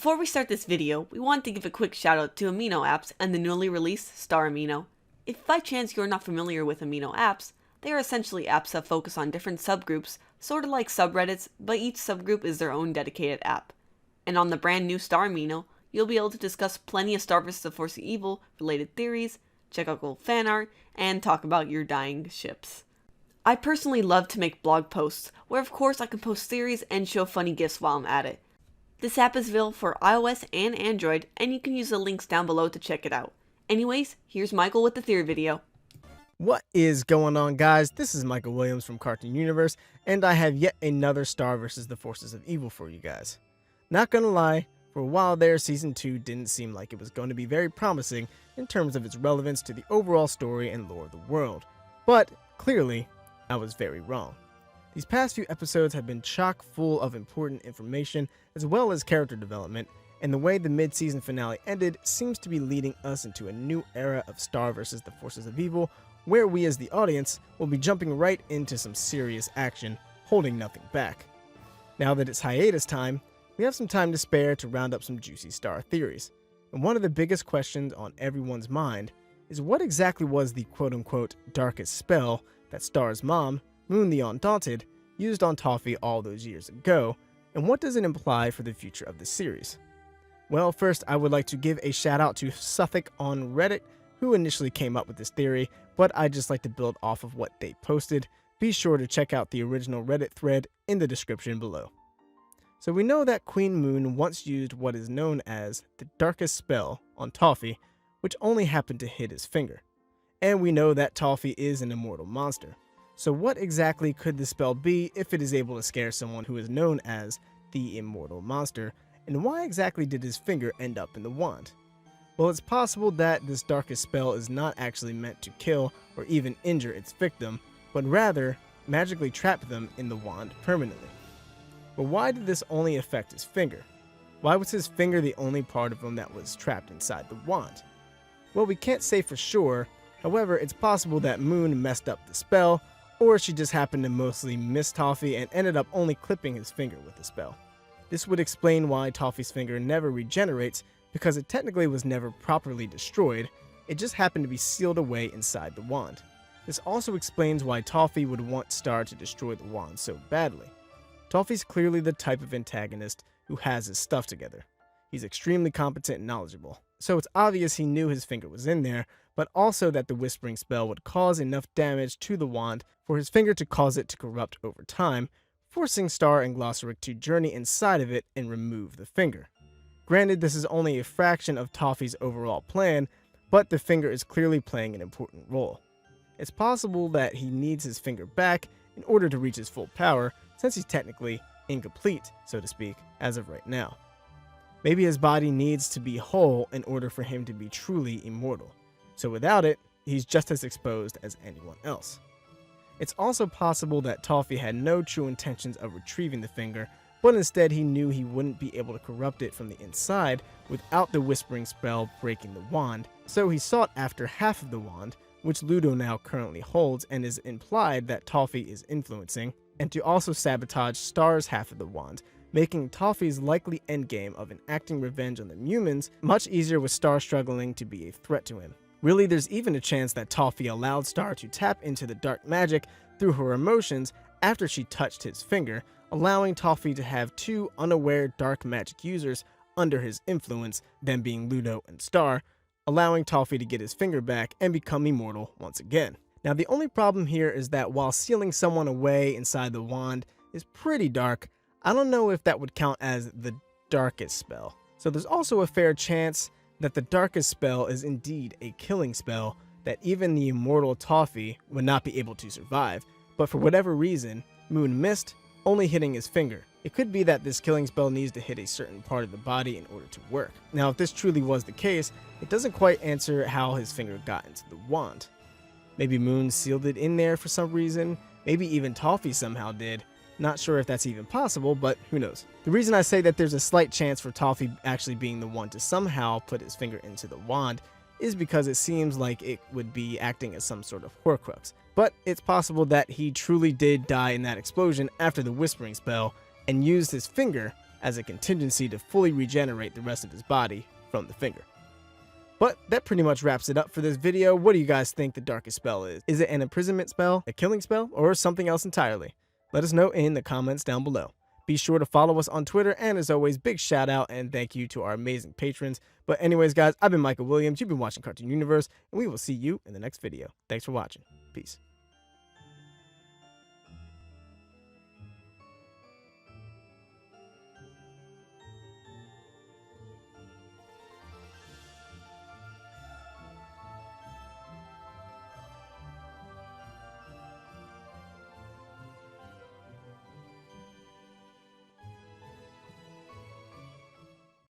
Before we start this video, we want to give a quick shout out to Amino apps and the newly released Star Amino. If by chance you're not familiar with Amino apps, they are essentially apps that focus on different subgroups, sort of like subreddits, but each subgroup is their own dedicated app. And on the brand new Star Amino, you'll be able to discuss plenty of Star vs. the Force of Evil related theories, check out cool fan art, and talk about your dying ships. I personally love to make blog posts, where of course I can post theories and show funny gifs while I'm at it. This app is available for iOS and Android, and you can use the links down below to check it out. Anyways, here's Michael with the theory video. What is going on, guys? This is Michael Williams from Cartoon Universe, and I have yet another Star vs. the Forces of Evil for you guys. Not gonna lie, for a while there, Season 2 didn't seem like it was going to be very promising in terms of its relevance to the overall story and lore of the world. But, clearly, I was very wrong. These past few episodes have been chock full of important information as well as character development, and the way the mid-season finale ended seems to be leading us into a new era of Star vs. the Forces of Evil, where we as the audience will be jumping right into some serious action, holding nothing back. Now that it's hiatus time, we have some time to spare to round up some juicy Star theories. And one of the biggest questions on everyone's mind is what exactly was the quote-unquote darkest spell that Star's mom, Moon the Undaunted, used on Toffee all those years ago, and what does it imply for the future of the series? Well, first I would like to give a shout out to Suffolk on Reddit, who initially came up with this theory, but I'd just like to build off of what they posted. Be sure to check out the original Reddit thread in the description below. So we know that Queen Moon once used what is known as the darkest spell on Toffee, which only happened to hit his finger. And we know that Toffee is an immortal monster. So what exactly could the spell be if it is able to scare someone who is known as the immortal monster, and why exactly did his finger end up in the wand? Well, it's possible that this darkest spell is not actually meant to kill or even injure its victim, but rather magically trap them in the wand permanently. But why did this only affect his finger? Why was his finger the only part of him that was trapped inside the wand? Well, we can't say for sure. However, it's possible that Moon messed up the spell, or she just happened to mostly miss Toffee and ended up only clipping his finger with the spell. This would explain why Toffee's finger never regenerates, because it technically was never properly destroyed, it just happened to be sealed away inside the wand. This also explains why Toffee would want Star to destroy the wand so badly. Toffee's clearly the type of antagonist who has his stuff together. He's extremely competent and knowledgeable, so it's obvious he knew his finger was in there, but also that the whispering spell would cause enough damage to the wand for his finger to cause it to corrupt over time, forcing Star and Glossaric to journey inside of it and remove the finger. Granted, this is only a fraction of Toffee's overall plan, but the finger is clearly playing an important role. It's possible that he needs his finger back in order to reach his full power, since he's technically incomplete, so to speak, as of right now. Maybe his body needs to be whole in order for him to be truly immortal. So without it, he's just as exposed as anyone else. It's also possible that Toffee had no true intentions of retrieving the finger, but instead he knew he wouldn't be able to corrupt it from the inside without the whispering spell breaking the wand, so he sought after half of the wand, which Ludo now currently holds and is implied that Toffee is influencing, and to also sabotage Star's half of the wand, making Toffee's likely endgame of enacting revenge on the Mewmins much easier with Star struggling to be a threat to him. Really, there's even a chance that Toffee allowed Star to tap into the dark magic through her emotions after she touched his finger, allowing Toffee to have two unaware dark magic users under his influence, them being Ludo and Star, allowing Toffee to get his finger back and become immortal once again. Now, the only problem here is that while sealing someone away inside the wand is pretty dark, I don't know if that would count as the darkest spell. So there's also a fair chance that the darkest spell is indeed a killing spell that even the immortal Toffee would not be able to survive, but for whatever reason, Moon missed, only hitting his finger. It could be that this killing spell needs to hit a certain part of the body in order to work. Now, if this truly was the case, it doesn't quite answer how his finger got into the wand. Maybe Moon sealed it in there for some reason, maybe even Toffee somehow did. Not sure if that's even possible, but who knows. The reason I say that there's a slight chance for Toffee actually being the one to somehow put his finger into the wand is because it seems like it would be acting as some sort of Horcrux. But it's possible that he truly did die in that explosion after the whispering spell and used his finger as a contingency to fully regenerate the rest of his body from the finger. But that pretty much wraps it up for this video. What do you guys think the darkest spell is? Is it an imprisonment spell, a killing spell, or something else entirely? Let us know in the comments down below. Be sure to follow us on Twitter, and as always, big shout out and thank you to our amazing patrons. But anyways, guys, I've been Michael Williams, you've been watching Cartoon Universe, and we will see you in the next video. Thanks for watching. Peace.